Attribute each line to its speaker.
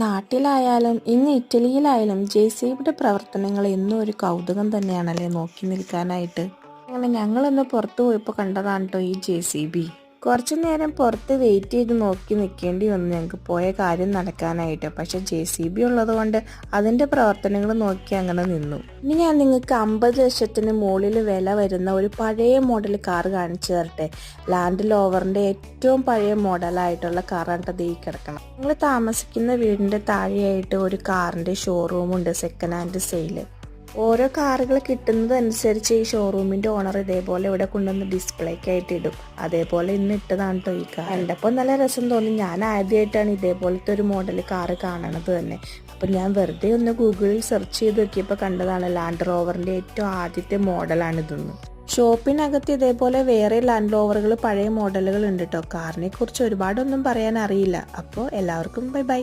Speaker 1: നാട്ടിലായാലും ഇന്ന് ഇറ്റലിയിലായാലും ജെ.സി.ബിയുടെ പ്രവർത്തനങ്ങൾ എന്നും ഒരു കൗതുകം തന്നെയാണല്ലേ നോക്കി നിൽക്കാനായിട്ട്. അങ്ങനെ ഞങ്ങളൊന്ന് പുറത്തു പോയപ്പോൾ കണ്ടതാണ് കേട്ടോ ഈ ജെ.സി.ബി. കുറച്ചു നേരം പുറത്ത് വെയിറ്റ് ചെയ്ത് നോക്കി നിൽക്കേണ്ടി വന്നു ഞങ്ങൾക്ക് പോയ കാര്യം നടക്കാനായിട്ട്. പക്ഷെ ജെ.സി.ബി ഉള്ളത് കൊണ്ട് അതിൻ്റെ പ്രവർത്തനങ്ങൾ നോക്കി അങ്ങനെ നിന്നു. ഇനി ഞാൻ നിങ്ങൾക്ക് 50 ലക്ഷത്തിന് മുകളിൽ വില വരുന്ന ഒരു പഴയ മോഡൽ കാർ കാണിച്ചു തരട്ടെ. ലാൻഡ് റോവറിൻ്റെ ഏറ്റവും പഴയ മോഡലായിട്ടുള്ള കാറാണ് ഈ കിടക്കണം. നിങ്ങൾ താമസിക്കുന്ന വീടിൻ്റെ താഴെയായിട്ട് ഒരു കാറിൻ്റെ ഷോറൂമുണ്ട്, സെക്കൻഡ് ഹാൻഡ് സെയിൽ. ഓരോ കാറുകൾ കിട്ടുന്നതനുസരിച്ച് ഈ ഷോറൂമിൻ്റെ ഓണർ ഇതേപോലെ ഇവിടെ കൊണ്ടുവന്ന് ഡിസ്പ്ലേക്ക് ആയിട്ട് ഇടും. അതേപോലെ ഇന്ന് ഇട്ടതാണ് കേട്ടോ ഈ കാർ. കണ്ടപ്പോൾ നല്ല രസം തോന്നി. ഞാൻ ആദ്യമായിട്ടാണ് ഇതേപോലത്തെ ഒരു മോഡൽ കാറ് കാണണത് തന്നെ. അപ്പം ഞാൻ വെറുതെ ഒന്ന് ഗൂഗിളിൽ സെർച്ച് ചെയ്ത് നോക്കിയപ്പോൾ കണ്ടതാണ് ലാൻഡ് റോവറിൻ്റെ ഏറ്റവും ആദ്യത്തെ മോഡലാണിതെന്ന്. ഷോപ്പിനകത്ത് ഇതേപോലെ വേറെ ലാൻഡ് റോവറുകൾ പഴയ മോഡലുകൾ ഉണ്ട് കേട്ടോ. കാറിനെ കുറിച്ച് ഒരുപാടൊന്നും പറയാൻ അറിയില്ല. അപ്പോൾ എല്ലാവർക്കും ബൈ ബൈ.